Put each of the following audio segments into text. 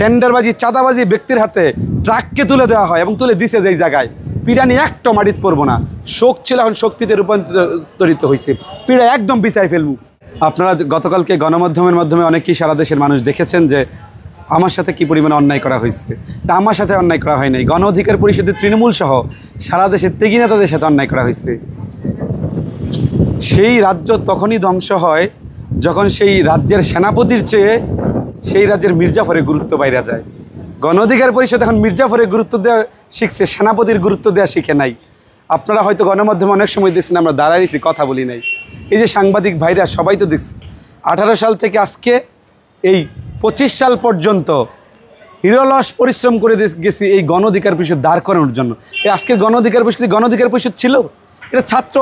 টেন্ডারবাজি চাঁদাবাজি ব্যক্তির হাতে ট্রাককে তুলে দেওয়া হয় এবং তুলে দিছে যেই জায়গায় পিড়ানি একটা মাটিত পড়বো না। শোক ছিল এখন শক্তিতে রূপান্তরিত হয়েছে, পিড়া একদম বিছাই ফেলবো। আপনারা গতকালকে গণমাধ্যমের মাধ্যমে অনেকেই সারা দেশের মানুষ দেখেছেন যে আমার সাথে কি পরিমাণে অন্যায় করা হয়েছে। তা আমার সাথে অন্যায় করা হয় নাই, গণ অধিকার পরিষদের তৃণমূল সহ সারা দেশের ত্যাগী নেতাদের সাথে অন্যায় করা হয়েছে। সেই রাজ্য তখনই ধ্বংস হয় যখন সেই রাজ্যের সেনাপতির চেয়ে সেই রাজ্যের মির্জাফরের গুরুত্ব বাইরে যায়। গণ অধিকার পরিষদ এখন মির্জাফরের গুরুত্ব দেওয়া শিখছে, সেনাপতির গুরুত্ব দেওয়া শিখে নাই। আপনারা হয়তো গণমাধ্যমে অনেক সময় দেখছেন আমরা দাঁড়াইছি, কথা বলি নাই। এই যে সাংবাদিক ভাইরা সবাই তো দেখছে 18 সাল থেকে আজকে এই 25 সাল পর্যন্ত হিরোলস পরিশ্রম করে গেছি এই গণ অধিকার পরিষদ দাঁড় করানোর জন্য। এই আজকের গণ অধিকার পরিষদ ছিল, এটা ছাত্র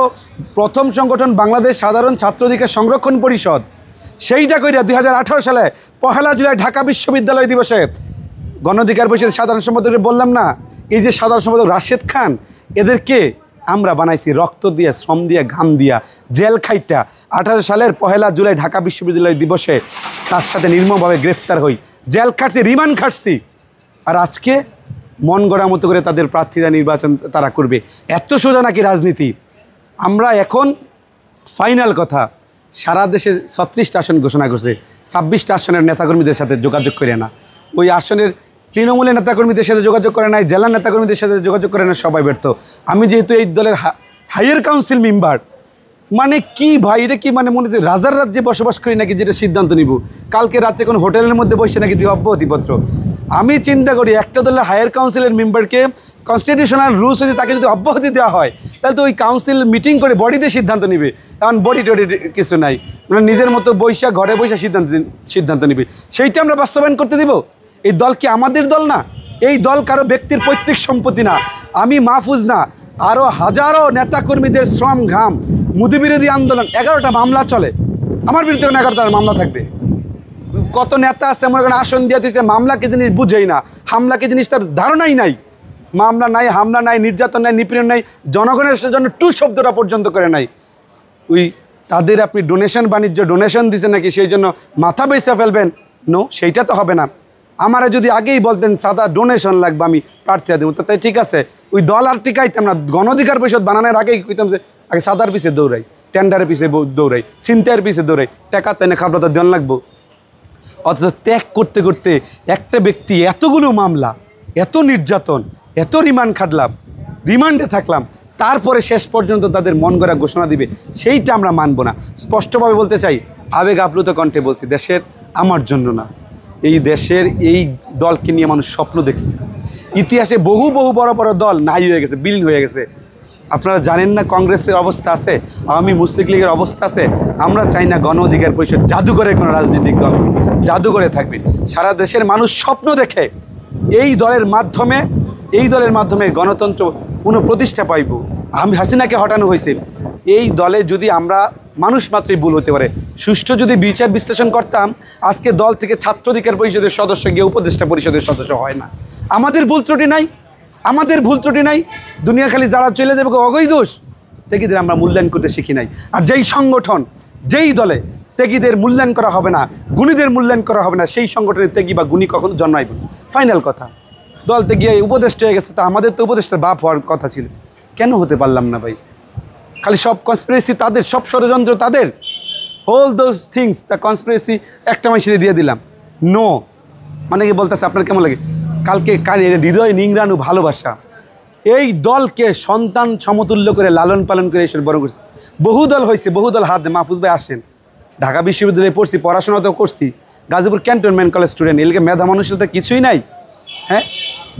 প্রথম সংগঠন বাংলাদেশ সাধারণ ছাত্র অধিকার সংরক্ষণ পরিষদ। সেইটা কইরা 2018 সালে 1 জুলাই ঢাকা বিশ্ববিদ্যালয় দিবসে গণ অধিকার পরিষদের সাধারণ সম্পাদক বললাম না, এই যে সাধারণ সম্পাদক রাশেদ খান, এদেরকে আমরা বানাইছি রক্ত দিয়ে, শ্রম দিয়ে, ঘাম দিয়া, জেল খাইটা। 18 সালের 1 জুলাই ঢাকা বিশ্ববিদ্যালয় দিবসে তার সাথে নির্মমভাবে গ্রেফতার হই, জেল খাটছি, রিমান্ড খাটছি। আর আজকে মন গড়া মতো করে তাদের প্রার্থীরা নির্বাচন তারা করবে। এত সোজা নাকি রাজনীতি? আমরা এখন ফাইনাল কথা, সারা দেশে 36টা আসন ঘোষণা করছে, 26টা আসনের নেতাকর্মীদের সাথে যোগাযোগ করে না। ওই আসনের তৃণমূলের নেতাকর্মীদের সাথে যোগাযোগ করে নাই, জেলার নেতাকর্মীদের সাথে যোগাযোগ করে না, সবাই ব্যর্থ। আমি যেহেতু এই দলের হাইয়ার কাউন্সিল মেম্বার, মানে কি ভাই, এটা কি মানে মনে হয় রাজার রাজ্যে বসবাস করি নাকি, যেটা সিদ্ধান্ত নিব? কালকে রাত্রে কোনো হোটেলের মধ্যে বসে নাকি দিব অব্যাহতিপত্র? আমি চিন্তা করি একটা দলের হায়ার কাউন্সিলের মেম্বারকে কনস্টিটিউশনাল রুলস যদি তাকে যদি অব্যাহতি দেওয়া হয়, তাহলে তো ওই কাউন্সিল মিটিং করে বডিতে সিদ্ধান্ত নিবে। এখন বডি টডি কিছু নাই, মানে নিজের মতো বৈশা ঘরে বৈশা সিদ্ধান্ত নিবে। সেইটা আমরা বাস্তবায়ন করতে দিব? এই দল কি আমাদের দল না? এই দল কারো ব্যক্তির পৈতৃক সম্পত্তি না। আমি মাহফুজ না, আরও হাজারো নেতাকর্মীদের শ্রম ঘাম, মোদি বিরোধী আন্দোলন, 11টা মামলা চলে। আমার বিরুদ্ধে 11টা মামলা থাকবে। কত নেতা আছে মনে করেন আসন দিয়ে দিচ্ছে, মামলা কি জিনিস বুঝেই না, হামলা কি জিনিস তার ধারণাই নাই। মামলা নাই, হামলা নাই, নির্যাতন নাই, নিপীড়ন নাই, জনগণের জন্য টু শব্দটা পর্যন্ত করে নাই। ওই তাদের আপনি ডোনেশন দিছে নাকি সেই জন্য মাথা বেঁচে ফেলবেন? নো, সেইটা তো হবে না। আমারা যদি আগেই বলতেন সাদা ডোনেশন লাগবে, আমি প্রার্থী দেবো, তাই ঠিক আছে, ওই দল আর টিকাইতাম না। গণ অধিকার পরিষদ বানানোর আগেই কইতাম যে আগে সাদার পিছে দৌড়াই, টেন্ডারের পিছে দৌড়াই, ছিনতাইয়ের পিছে দৌড়াই, টাকা তাই খাবলাটা দেন লাগবো। অথচ ত্যাগ করতে করতে একটা ব্যক্তি এতগুলো মামলা, এত নির্যাতন, এত রিমান্ড খাটলাম, রিমান্ডে থাকলাম, তারপরে শেষ পর্যন্ত তাদের মন গড়া ঘোষণা দিবে, সেইটা আমরা মানব না। স্পষ্টভাবে বলতে চাই, আবেগ আপ্লুত কণ্ঠে বলছি, দেশের আমার জন্য না, এই দেশের এই দলকে নিয়ে মানুষ স্বপ্ন দেখছে। ইতিহাসে বহু বহু বড় বড় দল নাই হয়ে গেছে, বিলীন হয়ে গেছে। আপনারা জানেন না কংগ্রেসের অবস্থা আছে, আওয়ামী মুসলিম লীগের অবস্থা আছে। আমরা চাই না গণ অধিকার পরিষদ জাদুঘরের কোনো রাজনৈতিক দল, জাদুঘরে থাকবে। সারা দেশের মানুষ স্বপ্ন দেখে এই দলের মাধ্যমে গণতন্ত্র পুনঃপ্রতিষ্ঠা পাইব। হাসিনাকে হটানো হয়েছে, এই দলে যদি আমরা মানুষ মাত্রই ভুল হতে পারে, সুষ্ঠু যদি বিচার বিশ্লেষণ করতাম, আজকে দল থেকে ছাত্র অধিকার পরিষদের সদস্য গিয়ে উপদেষ্টা পরিষদের সদস্য হয় না। আমাদের ভুল ত্রুটি নাই, দুনিয়া খালি যারা চলে যাবে অগৈ দোষ। ত্যাগীদের আমরা মূল্যায়ন করতে শিখি নাই। আর যেই সংগঠন, যেই দলে ত্যাগীদের মূল্যায়ন করা হবে না, গুণীদের মূল্যায়ন করা হবে না, সেই সংগঠনের ত্যাগী বা গুণী কখনো জন্মাইব না। ফাইনাল কথা, দল ত্যাগী উপদেষ্টা হয়ে গেছে, তা আমাদের তো উপদেষ্টার বাপ হওয়ার কথা ছিল, কেন হতে পারলাম না ভাই? খালি সব কনস্পিরেসি তাদের, সব ষড়যন্ত্র তাদের, whole those things the conspiracy একটা মাসিরে দিয়ে দিলাম। নো, অনেকে বলতেছে আপনার কেমন লাগে? কালকে হৃদয় নিংড়ানো ভালোবাসা, এই দলকে সন্তান সমতুল্য করে লালন পালন করে এসে বড় করছে। বহু দল হয়েছে, বহু দল হাত দেয়। মাহফুজ ভাই আসেন, ঢাকা বিশ্ববিদ্যালয়ে পড়ছি, পড়াশোনা তো করছি, গাজীপুর ক্যান্টনমেন্ট কলেজ স্টুডেন্ট, এলাকে মেধা মননশীলতা কিছুই নাই। হ্যাঁ,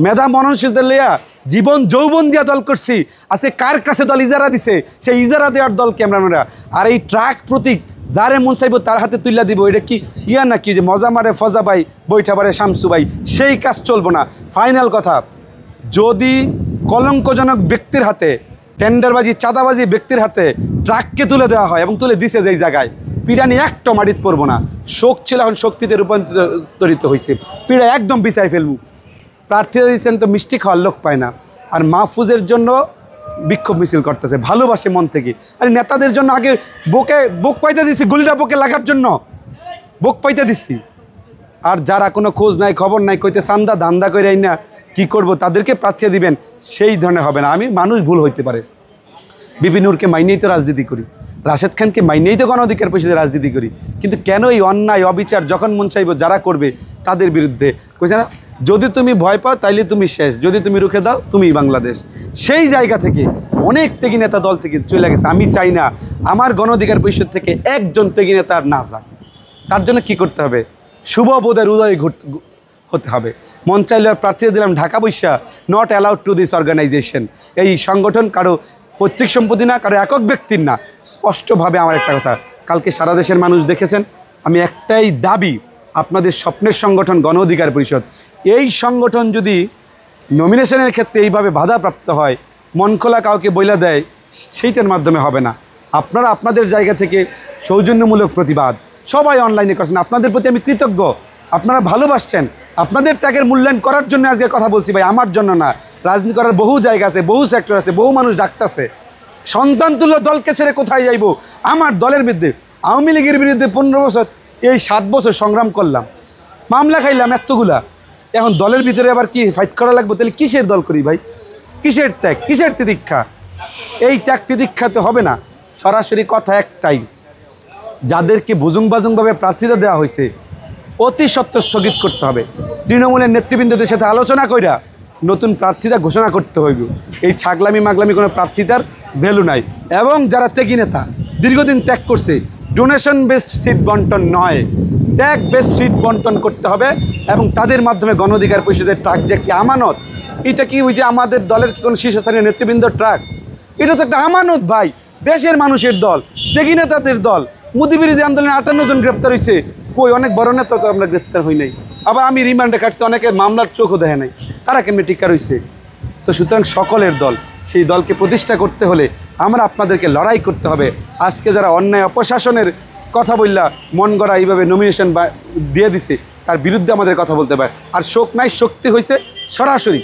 মেধা মননশীলতা লইয়া জীবন যৌবন দিয়া দল করছি, আজকে কার কাছে দল ইজারা দিছে, সেই ইজারা দেওয়ার দলকে আমরা। আর এই ট্রাক প্রতীক যারে মন চাইব তার হাতে তুলে দিব, এটা কি ইয়া নাকি যে মজা মারে ফজা ভাই, বৈঠা মারে শামসু ভাই? সেই কাজ চলবো না। ফাইনাল কথা, যদি কলঙ্কজনক ব্যক্তির হাতে, টেন্ডারবাজি চাঁদাবাজি ব্যক্তির হাতে ট্রাককে তুলে দেওয়া হয় এবং তুলে দিছে যেই জায়গায়, পিড়ানি একটা মাটিত পড়বো না। শোক ছিল এখন শক্তিতে রূপান্তরিত হয়েছে, পিড়া একদম বিছাই ফেলবো। প্রার্থীরা দিচ্ছেন তো মিষ্টি খাওয়ার লোক পায় না, আর মাহফুজের জন্য বিক্ষোভ মিছিল করতেছে, ভালোবাসে মন থেকে। আর নেতাদের জন্য আগে বুক পাইতে দিচ্ছি, গুলিটা বুকে লাগার জন্য বুক পাইতে দিচ্ছি। আর যারা কোনো খোঁজ নাই খবর নাই কইতে চান্দা ধান্দা করে না কি করব তাদেরকে প্রার্থী দিবেন, সেই ধরনের হবে না। আমি মানুষ ভুল হইতে পারে, বিপি নূরকে মাইনেই তো রাজনীতি করি, রাশেদ খানকে মাইনেই তো গণ অধিকার পরিষদে রাজনীতি করি, কিন্তু কেন এই অন্যায় অবিচার যখন মন চাইব যারা করবে তাদের বিরুদ্ধে কইছে না, যদি তুমি ভয় পাও তাইলে তুমি শেষ, যদি তুমি রুখে দাও তুমি বাংলাদেশ। সেই জায়গা থেকে অনেক ত্যাগী নেতা দল থেকে চলে গেছে। আমি চাই না আমার গণ অধিকার পরিষদ থেকে একজন ত্যাগী নেতা আর না যাক। তার জন্য কি করতে হবে? শুভবোধের উদয় হতে হবে। মন চাইলে প্রার্থী দিলাম ঢাকা বৈশা, not allowed to this organization. এই সংগঠন কারো পৈতৃক সম্পত্তি না, কারো একক ব্যক্তির না। স্পষ্টভাবে আমার একটা কথা, কালকে সারা দেশের মানুষ দেখেছেন, আমি একটাই দাবি, আপনাদের স্বপ্নের সংগঠন গণ অধিকার পরিষদ, এই সংগঠন যদি নমিনেশনের ক্ষেত্রে এইভাবে বাধাপ্রাপ্ত হয়, মন খোলা কাউকে বইলা দেয়, সেইটার মাধ্যমে হবে না। আপনারা আপনাদের জায়গা থেকে সৌজন্যমূলক প্রতিবাদ সবাই অনলাইনে করছেন, আপনাদের প্রতি আমি কৃতজ্ঞ। আপনারা ভালোবাসছেন, আপনাদের ত্যাগের মূল্যায়ন করার জন্য আজকে কথা বলছি ভাই, আমার জন্য না। রাজনীতি করার বহু জায়গা আছে, বহু সেক্টর আছে, বহু মানুষ ডাকতেছে। সন্তান তুল্য দলকে ছেড়ে কোথায় যাইব? আমার দলের বিরুদ্ধে, আওয়ামী লীগের বিরুদ্ধে 15 বছর, এই 7 বছর সংগ্রাম করলাম, মামলা খাইলাম এতগুলা, এখন দলের ভিতরে আবার কি ফাইট করা লাগবে? তাহলে কিসের দল করি ভাই? কিসের ত্যাগ, কিসের তিতিক্ষা? এই ত্যাগ তিতিক্ষাতে হবে না। সরাসরি কথা একটাই, যাদেরকে বুজুংবাজুংভাবে প্রার্থিতা দেওয়া হয়েছে অতি সত্ত্বর স্থগিত করতে হবে। তৃণমূলের নেতৃবৃন্দদের সাথে আলোচনা কইরা নতুন প্রার্থিতা ঘোষণা করতে হইবে। এই ছাগলামি মাগলামি কোনো প্রার্থিতার ভ্যালু নাই। এবং যারা ত্যাগী নেতা দীর্ঘদিন ত্যাগ করছে, ডোনেশন বেসড সিট বন্টন নয়, ত্যাগ বেসড সিট বন্টন করতে হবে। এবং তাদের মাধ্যমে গণ অধিকার পরিষদের ট্রাক যে একটি আমানত, এটা কি ওই যে আমাদের দলের কি কোনো শীর্ষস্থানীয় নেতৃবৃন্দর ট্রাক? এটা তো একটা আমানত ভাই, দেশের মানুষের দল, ত্যাগী নেতাদের দল। মোদি বিরোধী আন্দোলনে 58 জন গ্রেফতার হয়েছে, কই অনেক বড় নেতা তো আমরা গ্রেফতার হই নাই। আবার আমি রিমান্ডে কাটছি, অনেকের মামলার চোখও দেখে নাই, তারা কেমনি টিকা রয়েছে? তো সুতরাং সকলের দল, সেই দলকে প্রতিষ্ঠা করতে হলে আমরা আপনাদেরকে লড়াই করতে হবে। আজকে যারা অন্যায় অপশাসনের কথা বললা মন গড়া এইভাবে নমিনেশন দিয়ে দিছে, তার বিরুদ্ধে আমাদের কথা বলতে পারে। আর শোক নাই, শক্তি হয়েছে সরাসরি।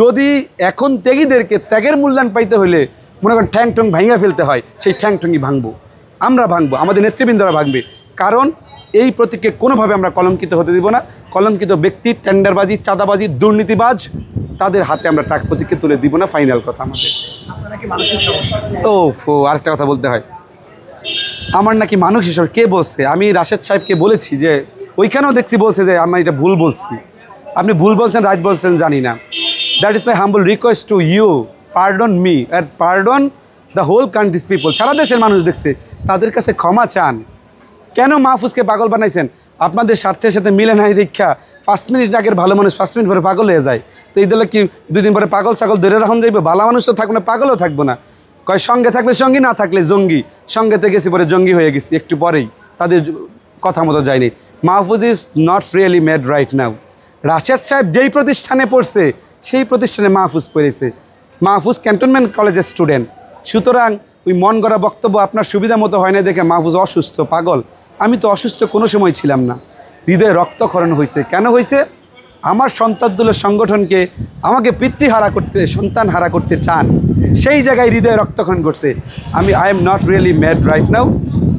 যদি এখন ত্যাগীদেরকে ত্যাগের মূল্যায়ন পাইতে হলে মনে করেন ঠ্যাং ঠ্যাং ভাঙিয়া ফেলতে হয়, সেই ঠ্যাং ঠ্যাংই ভাঙবো, আমরা ভাঙবো, আমাদের নেতৃবৃন্দরা ভাঙবে। কারণ এই প্রতীককে কোনোভাবে আমরা কলঙ্কিত হতে দিব না। কলঙ্কিত ব্যক্তি, টেন্ডারবাজি, চাঁদাবাজি, দুর্নীতিবাজ, তাদের হাতে আমরা ট্রাক প্রতীককে তুলে দিব না। ফাইনাল কথা আমাদের। ও আরেকটা কথা বলতে হয়, আমার নাকি মানুষ হিসাবে কে বলছে? আমি রাশেদ সাহেবকে বলেছি যে ওইখানেও দেখছি বলছে যে আমি এটা ভুল বলছি। আপনি ভুল বলছেন রাইট বলছেন জানি না। That is my humble request to you, pardon me and pardon the whole country's people. সারা দেশের মানুষ দেখছে, তাদের কাছে ক্ষমা চান। কেন মাহফুজকে পাগল বানাইছেন? আপনাদের স্বার্থের সাথে মিলে নাই দীক্ষা 5 মিনিট আগের ভালো মানুষ 5 মিনিট পরে পাগল হয়ে যায়। তো এই দলে কি 2 দিন পরে পাগল ছাগল ধরে রাখুন যাইবে? ভালো মানুষ তো থাকবে না, পাগলও থাকবো না। কয় সঙ্গে থাকলে সঙ্গী, না থাকলে জঙ্গি। সঙ্গেতে গেছি পরে জঙ্গি হয়ে গেছি একটু পরেই, তাদের কথা মতো যায়নি। Mahfuz is not really made right now. Rashed সাহেব যেই প্রতিষ্ঠানে পড়ছে সেই প্রতিষ্ঠানে মাহফুজ পড়েছে। মাহফুজ ক্যান্টনমেন্ট কলেজের স্টুডেন্ট। সুতরাং ওই মন গড়া বক্তব্য আপনার সুবিধা মতো হয় না দেখে মাহফুজ অসুস্থ, পাগল। আমি তো অসুস্থ কোনো সময় ছিলাম না। হৃদয়ে রক্তক্ষরণ হয়েছে। কেন হয়েছে? আমার সন্তানতুল্য সংগঠনকে আমাকে পিতৃহারা করতে, সন্তান হারা করতে চান, সেই জায়গায় হৃদয়ে রক্তক্ষরণ করছে। I am not really mad right now.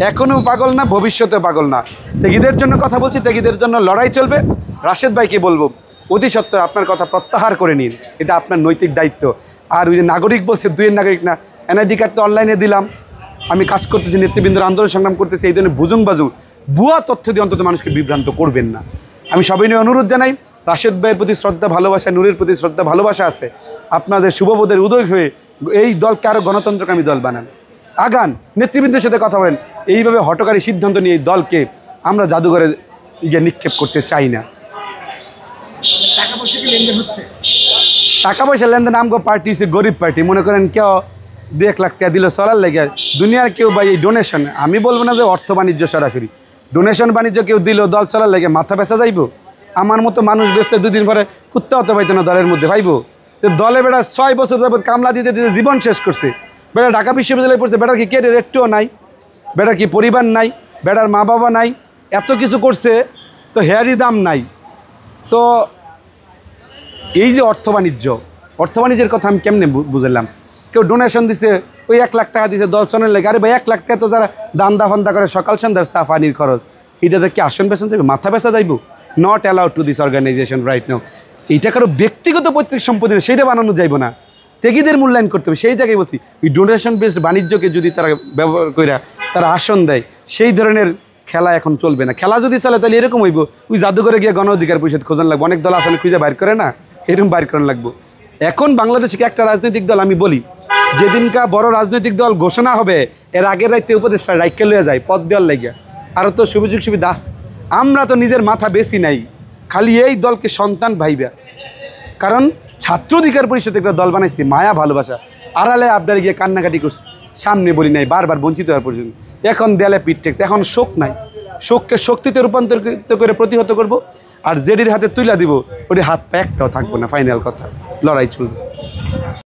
এখনও পাগল না, ভবিষ্যতেও পাগল না। ত্যাগীদের জন্য কথা বলছি, ত্যাগীদের জন্য লড়াই চলবে। রাশেদ ভাইকে বলবো অতি সত্বর আপনার কথা প্রত্যাহার করে নিন, এটা আপনার নৈতিক দায়িত্ব। আর ওই যে নাগরিক বলছে, 2 নাগরিক না, এনআইডি কার্ড তো অনলাইনে দিলাম, আমি কাজ করতেছি, নেতৃবৃন্দর আন্দোলন সংগ্রাম করতেছি, এই ধরনের বুজুং বাজু ভুয়া তথ্য দিয়ে অন্তত মানুষকে বিভ্রান্ত করবেন না। আমি সবাই নিয়ে অনুরোধ জানাই, রাশেদ ভাইয়ের প্রতি শ্রদ্ধা ভালোবাসা, নূরের প্রতি শ্রদ্ধা ভালোবাসা আছে। আপনাদের শুভবোধের উদয় হয়ে এই দলকে আরও গণতন্ত্রকামী দল বানান, আগান, নেতৃবৃন্দের সাথে কথা বলেন। এইভাবে হঠকারী সিদ্ধান্ত নিয়ে এই দলকে আমরা জাদুঘরে গিয়ে নিক্ষেপ করতে চাই না। টাকা পয়সা কি লেনদেন হচ্ছে? টাকা পয়সা লেনদেন, আমগো পার্টি হচ্ছে গরিব পার্টি। মনে করেন কেউ 2-1 লাখ টাকা দিল চলার লেগে, দুনিয়ার কেউ বা এই ডোনেশন, আমি বলবো না যে অর্থ বাণিজ্য সরাসরি, ডোনেশন বাণিজ্য কেউ দিল দল চলার লেগে মাথা পেঁচা যাইব? আমার মতো মানুষ বেচতে 2 দিন পরে কুত্তা হতে পাইতো না দলের মধ্যে, ভাইব? দলে বেড়া 6 বছর যাবত কামলা দিতে দিতে জীবন শেষ করছে। বেড়া ঢাকা বিশ্ববিদ্যালয়ে পড়ছে, বেড়ার কি কেরিয়ার একটুও নাই, বেড়ার কি পরিবার নাই, বেড়ার মা বাবা নাই, এত কিছু করছে তো হেয়ারই দাম নাই। তো এই যে অর্থ বাণিজ্যের কথা আমি কেমনে বুঝলাম? কেউ ডোনেশন দিছে, ওই 1 লাখ টাকা দিছে দল চনের লেগে। আরে ভাই 1 লাখ টাকা তো যারা দান্দা ফান্দা করে সকাল সন্ধ্যার চা পানির খরচ, এটাতে কি আসন বেসন যাইবে, মাথা বেচা যাইব? Not allowed to this organization right now. এইটা কারো ব্যক্তিগত পৈতৃক সম্পত্তি না, সেইটা বানানো যাইব না, ত্যাগীদের মূল্যায়ন করতে হবে। সেই জায়গায় বলছি ওই ডোনেশন বেসড বাণিজ্যকে যদি তারা ব্যবহার করে তারা আসন দেয়, সেই ধরনের খেলা এখন চলবে না। খেলা যদি চলে তাহলে এরকম হইব, ওই জাদুঘরে গিয়ে গণ অধিকার পরিষদ খোঁজান লাগবে, অনেক দল আসলে খুঁজে বাইর করে না, এরকম বাইর করান লাগবো। এখন বাংলাদেশে একটা রাজনৈতিক দল, আমি বলি যেদিনকা বড় রাজনৈতিক দল ঘোষণা হবে এর আগের রাইতে উপদেষ্টা রাইকে লইয়া যায় পদ দেওয়ার লাগিয়া, আরও তো সুযোগ সুবিধা আছে। আমরা তো নিজের মাথা বেশি নাই, খালি এই দলকে সন্তান ভাইবা। কারণ ছাত্র অধিকার পরিষদ একটা দল বানাইছে মায়া ভালোবাসা, আড়ালে আপনারা গিয়ে কান্নাকাটি করছে, সামনে বলি নাই, বারবার বঞ্চিত হওয়ার পর্যন্ত। এখন দেয়ালে পিঠ ঠেকছে, এখন শোক নাই, শোককে শক্তিতে রূপান্তরিত করে প্রতিহত করব। আর জেডির হাতে তুলে দিব, ওটি হাত পা একটাও থাকবো না, ফাইনাল কথা, লড়াই চলবে।